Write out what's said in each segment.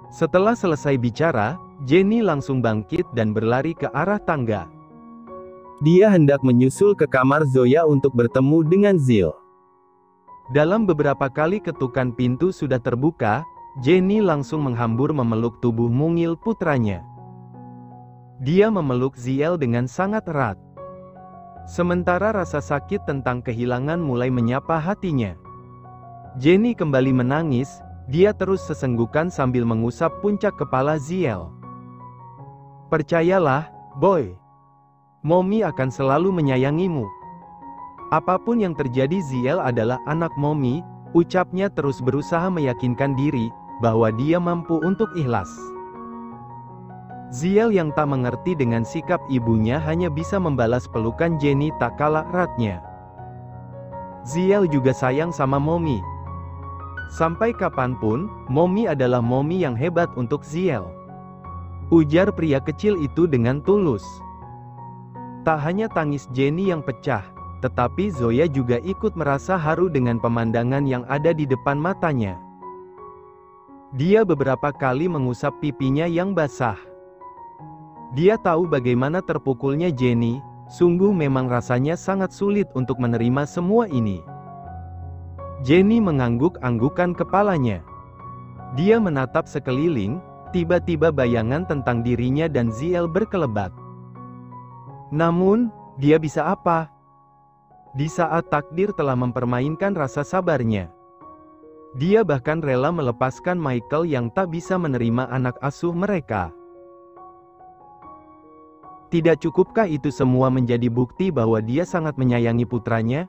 Setelah selesai bicara, Jenny langsung bangkit dan berlari ke arah tangga. Dia hendak menyusul ke kamar Zoya untuk bertemu dengan Zil. Dalam beberapa kali ketukan pintu sudah terbuka, Jenny langsung menghambur memeluk tubuh mungil putranya. Dia memeluk Ziel dengan sangat erat. Sementara rasa sakit tentang kehilangan mulai menyapa hatinya. Jenny kembali menangis, dia terus sesenggukan sambil mengusap puncak kepala Ziel. Percayalah, boy. Mommy akan selalu menyayangimu. Apapun yang terjadi, Ziel adalah anak Mommy, ucapnya terus berusaha meyakinkan diri, bahwa dia mampu untuk ikhlas. Ziel yang tak mengerti dengan sikap ibunya hanya bisa membalas pelukan Jenny tak kalah eratnya. Ziel juga sayang sama Mommy. Sampai kapanpun, Mommy adalah Mommy yang hebat untuk Ziel. Ujar pria kecil itu dengan tulus. Tak hanya tangis Jenny yang pecah, tetapi Zoya juga ikut merasa haru dengan pemandangan yang ada di depan matanya. Dia beberapa kali mengusap pipinya yang basah. Dia tahu bagaimana terpukulnya Jenny, sungguh memang rasanya sangat sulit untuk menerima semua ini. Jenny mengangguk-anggukan kepalanya. Dia menatap sekeliling, tiba-tiba bayangan tentang dirinya dan Ziel berkelebat. Namun, dia bisa apa? Di saat takdir telah mempermainkan rasa sabarnya. Dia bahkan rela melepaskan Michael yang tak bisa menerima anak asuh mereka. Tidak cukupkah itu semua menjadi bukti bahwa dia sangat menyayangi putranya?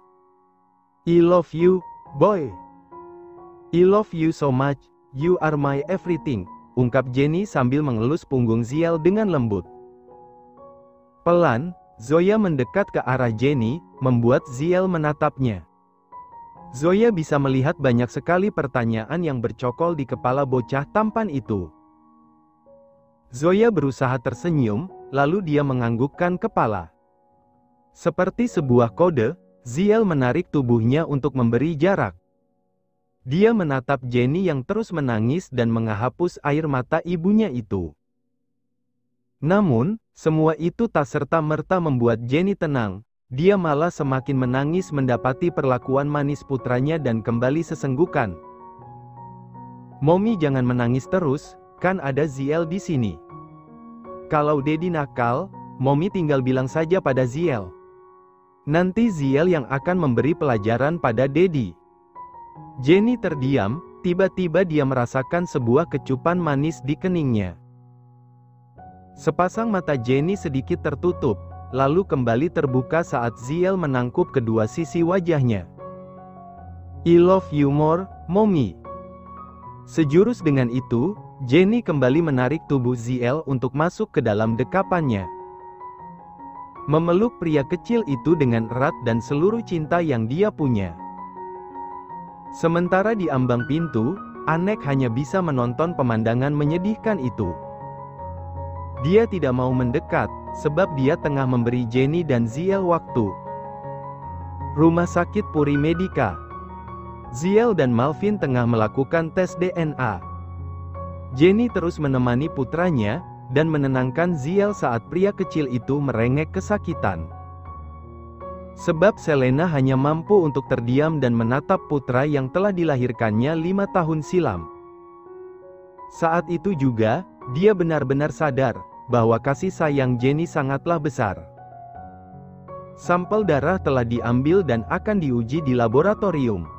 I love you, boy. I love you so much, you are my everything, ungkap Jenny sambil mengelus punggung Ziel dengan lembut. Pelan, Zoya mendekat ke arah Jenny, membuat Ziel menatapnya. Zoya bisa melihat banyak sekali pertanyaan yang bercokol di kepala bocah tampan itu. Zoya berusaha tersenyum, lalu dia menganggukkan kepala. Seperti sebuah kode, Ziel menarik tubuhnya untuk memberi jarak. Dia menatap Jenny yang terus menangis dan menghapus air mata ibunya itu. Namun, semua itu tak serta-merta membuat Jenny tenang. Dia malah semakin menangis mendapati perlakuan manis putranya dan kembali sesenggukan. Mommy jangan menangis terus, kan ada Ziel di sini. Kalau Daddy nakal, Mommy tinggal bilang saja pada Ziel. Nanti Ziel yang akan memberi pelajaran pada Daddy. Jenny terdiam, tiba-tiba dia merasakan sebuah kecupan manis di keningnya. Sepasang mata Jenny sedikit tertutup, lalu kembali terbuka saat Ziel menangkup kedua sisi wajahnya. I love you more, Mommy. Sejurus dengan itu, Jenny kembali menarik tubuh Ziel untuk masuk ke dalam dekapannya. Memeluk pria kecil itu dengan erat dan seluruh cinta yang dia punya. Sementara di ambang pintu, Anek hanya bisa menonton pemandangan menyedihkan itu. Dia tidak mau mendekat, sebab dia tengah memberi Jenny dan Ziel waktu. Rumah sakit Puri Medika. Ziel dan Malvin tengah melakukan tes DNA. Jenny terus menemani putranya, dan menenangkan Ziel saat pria kecil itu merengek kesakitan. Sebab Selena hanya mampu untuk terdiam dan menatap putra yang telah dilahirkannya 5 tahun silam. Saat itu juga, dia benar-benar sadar, bahwa kasih sayang Jenny sangatlah besar. Sampel darah telah diambil dan akan diuji di laboratorium.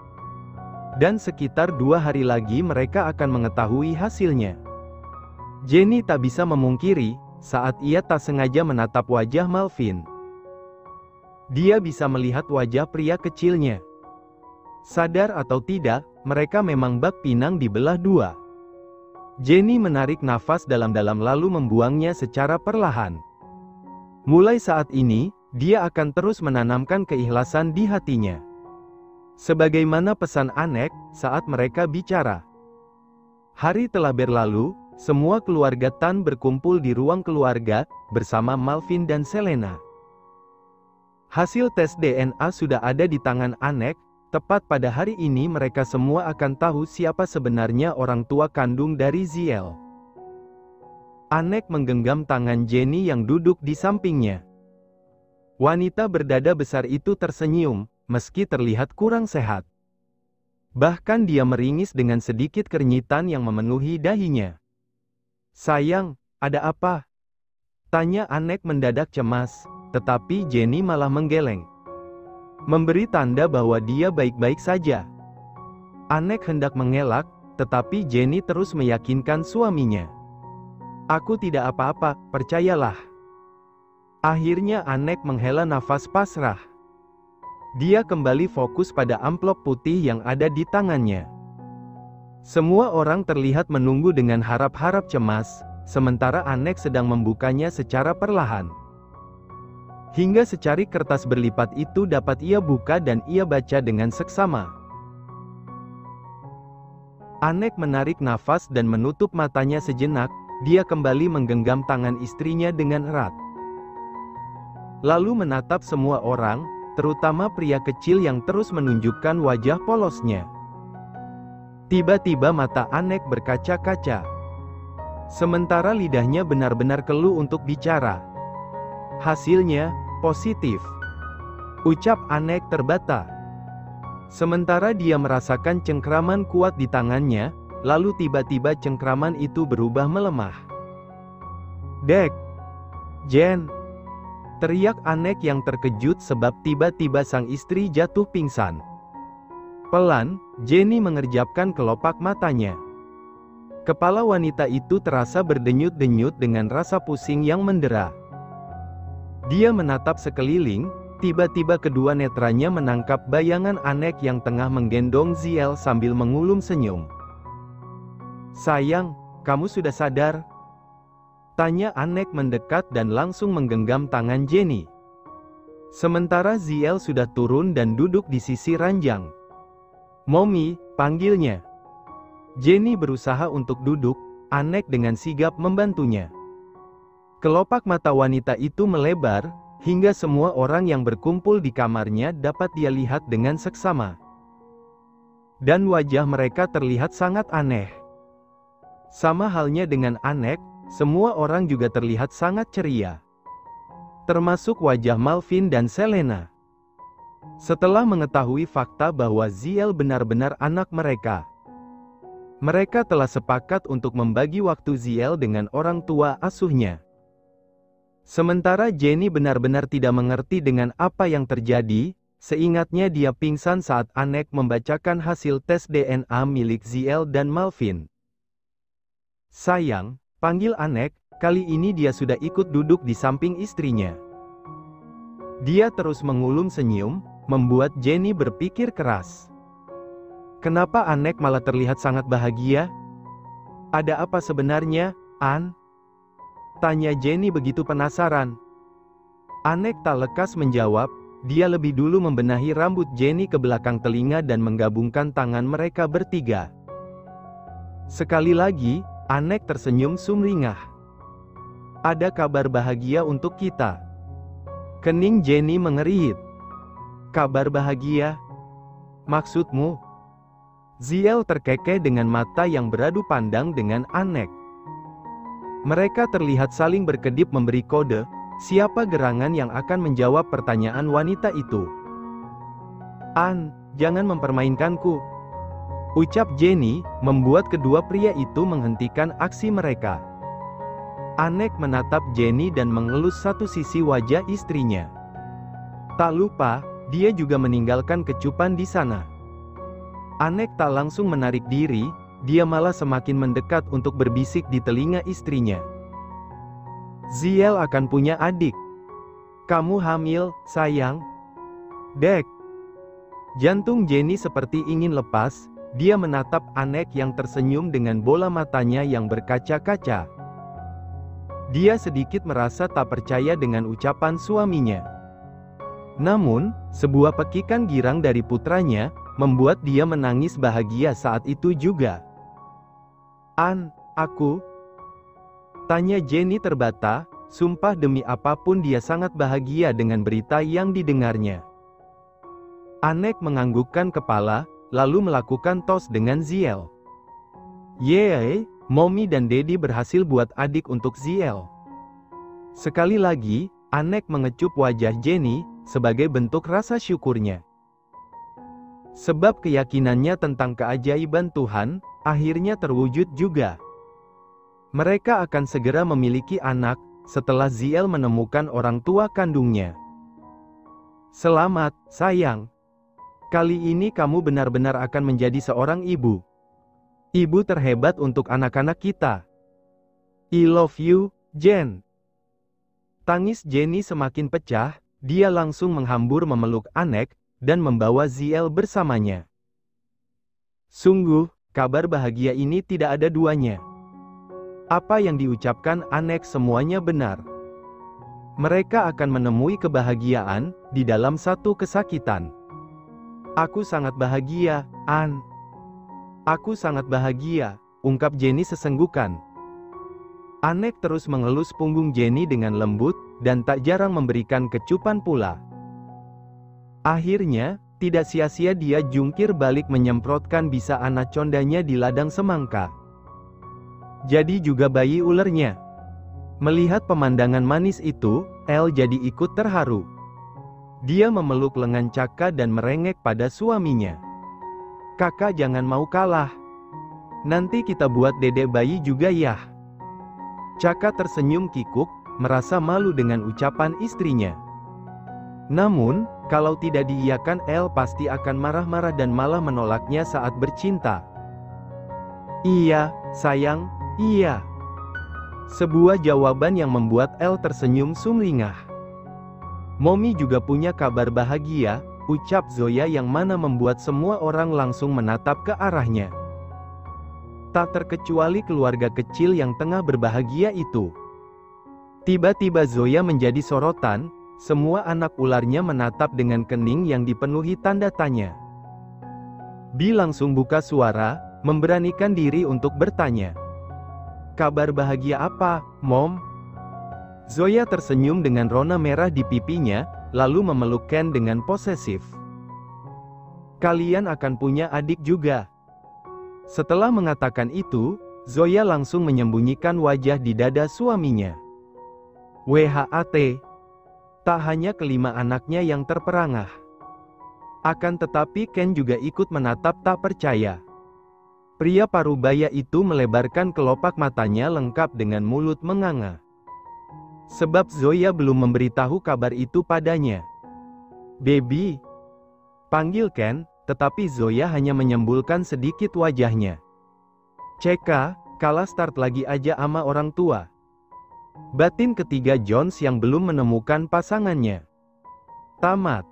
Dan sekitar 2 hari lagi mereka akan mengetahui hasilnya. Jenny tak bisa memungkiri, saat ia tak sengaja menatap wajah Malvin. Dia bisa melihat wajah pria kecilnya. Sadar atau tidak, mereka memang bak pinang dibelah 2. Jenny menarik nafas dalam-dalam lalu membuangnya secara perlahan. Mulai saat ini, dia akan terus menanamkan keikhlasan di hatinya. Sebagaimana pesan Anek, saat mereka bicara. Hari telah berlalu, semua keluarga Tan berkumpul di ruang keluarga, bersama Malvin dan Selena. Hasil tes DNA sudah ada di tangan Anek. Tepat pada hari ini mereka semua akan tahu siapa sebenarnya orang tua kandung dari Ziel. Anek menggenggam tangan Jenny yang duduk di sampingnya. Wanita berdada besar itu tersenyum, meski terlihat kurang sehat. Bahkan dia meringis dengan sedikit keringitan yang memenuhi dahinya. "Sayang, ada apa?" tanya Anek mendadak cemas, tetapi Jenny malah menggeleng, memberi tanda bahwa dia baik-baik saja. Anek hendak mengelak, tetapi Jenny terus meyakinkan suaminya. "Aku tidak apa-apa, percayalah." Akhirnya Anek menghela nafas pasrah. Dia kembali fokus pada amplop putih yang ada di tangannya. Semua orang terlihat menunggu dengan harap-harap cemas, sementara Anek sedang membukanya secara perlahan. Hingga secari kertas berlipat itu dapat ia buka dan ia baca dengan seksama. Anek menarik nafas dan menutup matanya sejenak, dia kembali menggenggam tangan istrinya dengan erat. Lalu menatap semua orang, terutama pria kecil yang terus menunjukkan wajah polosnya. Tiba-tiba mata Anek berkaca-kaca. Sementara lidahnya benar-benar keluh untuk bicara. Hasilnya, positif. Ucap Anek terbata. Sementara dia merasakan cengkraman kuat di tangannya, lalu tiba-tiba cengkraman itu berubah melemah. "Dek! Jen!" teriak Anek yang terkejut sebab tiba-tiba sang istri jatuh pingsan. Pelan, Jenny mengerjapkan kelopak matanya. Kepala wanita itu terasa berdenyut-denyut dengan rasa pusing yang mendera. Dia menatap sekeliling, tiba-tiba kedua netranya menangkap bayangan Anek yang tengah menggendong Ziel sambil mengulum senyum. "Sayang, kamu sudah sadar?" tanya Anek mendekat dan langsung menggenggam tangan Jenny. Sementara Ziel sudah turun dan duduk di sisi ranjang. "Mommy," panggilnya. Jenny berusaha untuk duduk, Anek dengan sigap membantunya. Kelopak mata wanita itu melebar, hingga semua orang yang berkumpul di kamarnya dapat dia lihat dengan seksama. Dan wajah mereka terlihat sangat aneh. Sama halnya dengan Anek, semua orang juga terlihat sangat ceria. Termasuk wajah Malvin dan Selena. Setelah mengetahui fakta bahwa Ziel benar-benar anak mereka, mereka telah sepakat untuk membagi waktu Ziel dengan orang tua asuhnya. Sementara Jenny benar-benar tidak mengerti dengan apa yang terjadi, seingatnya dia pingsan saat Anek membacakan hasil tes DNA milik Ziel dan Malvin. "Sayang," panggil Anek, kali ini dia sudah ikut duduk di samping istrinya. Dia terus mengulum senyum, membuat Jenny berpikir keras. Kenapa Anek malah terlihat sangat bahagia? Ada apa sebenarnya, An? Tanya Jenny begitu penasaran. Anek tak lekas menjawab, dia lebih dulu membenahi rambut Jenny ke belakang telinga dan menggabungkan tangan mereka bertiga. Sekali lagi, Anek tersenyum sumringah. "Ada kabar bahagia untuk kita." Kening Jenny mengerihit. "Kabar bahagia? Maksudmu?" Ziel terkekeh dengan mata yang beradu pandang dengan Anek. Mereka terlihat saling berkedip memberi kode, siapa gerangan yang akan menjawab pertanyaan wanita itu. "An, jangan mempermainkanku," ucap Jenny, membuat kedua pria itu menghentikan aksi mereka. Anek menatap Jenny dan mengelus satu sisi wajah istrinya. Tak lupa, dia juga meninggalkan kecupan di sana. Anek tak langsung menarik diri, dia malah semakin mendekat untuk berbisik di telinga istrinya. "Ziel akan punya adik. Kamu hamil, sayang." "Dek." Jantung Jenny seperti ingin lepas. Dia menatap Anek yang tersenyum dengan bola matanya yang berkaca-kaca. Dia sedikit merasa tak percaya dengan ucapan suaminya. Namun, sebuah pekikan girang dari putranya, membuat dia menangis bahagia saat itu juga. "An, aku?" tanya Jenny terbata, sumpah demi apapun dia sangat bahagia dengan berita yang didengarnya. Anek menganggukkan kepala, lalu melakukan tos dengan Ziel. "Yeay, Mommy dan Daddy berhasil buat adik untuk Ziel. Sekali lagi, Anek mengecup wajah Jenny, sebagai bentuk rasa syukurnya. Sebab keyakinannya tentang keajaiban Tuhan, akhirnya terwujud juga. Mereka akan segera memiliki anak, setelah Ziel menemukan orang tua kandungnya. Selamat, sayang. Kali ini kamu benar-benar akan menjadi seorang ibu. Ibu terhebat untuk anak-anak kita. I love you, Jen. Tangis Jenny semakin pecah, dia langsung menghambur memeluk Anek, dan membawa Ziel bersamanya. Sungguh, kabar bahagia ini tidak ada duanya. Apa yang diucapkan Anek semuanya benar. Mereka akan menemui kebahagiaan, di dalam satu kesakitan. Aku sangat bahagia, An. Aku sangat bahagia, ungkap Jenny sesenggukan. Anek terus mengelus punggung Jenny dengan lembut, dan tak jarang memberikan kecupan pula. Akhirnya, tidak sia-sia dia jungkir balik menyemprotkan bisa anak condanya di ladang semangka. Jadi juga bayi ulernya. Melihat pemandangan manis itu, El jadi ikut terharu. Dia memeluk lengan Caka dan merengek pada suaminya. Kakak jangan mau kalah. Nanti kita buat dedek bayi juga ya. Caka tersenyum kikuk, merasa malu dengan ucapan istrinya. Namun, kalau tidak diiyakan El pasti akan marah-marah dan malah menolaknya saat bercinta. Iya, sayang, iya. Sebuah jawaban yang membuat El tersenyum sumringah. Mommy juga punya kabar bahagia, ucap Zoya yang mana membuat semua orang langsung menatap ke arahnya. Tak terkecuali keluarga kecil yang tengah berbahagia itu. Tiba-tiba Zoya menjadi sorotan, semua anak ularnya menatap dengan kening yang dipenuhi tanda tanya. Bi langsung buka suara, memberanikan diri untuk bertanya. Kabar bahagia apa, Mom? Zoya tersenyum dengan rona merah di pipinya, lalu memeluk Ken dengan posesif. Kalian akan punya adik juga. Setelah mengatakan itu, Zoya langsung menyembunyikan wajah di dada suaminya. WHAT. Tak hanya kelima anaknya yang terperangah. Akan tetapi Ken juga ikut menatap tak percaya. Pria parubaya itu melebarkan kelopak matanya lengkap dengan mulut menganga. Sebab Zoya belum memberitahu kabar itu padanya. Baby. Panggil Ken, tetapi Zoya hanya menyembulkan sedikit wajahnya. Ceka, kalah start lagi aja ama orang tua. Batin ketiga Jones yang belum menemukan pasangannya. Tamat.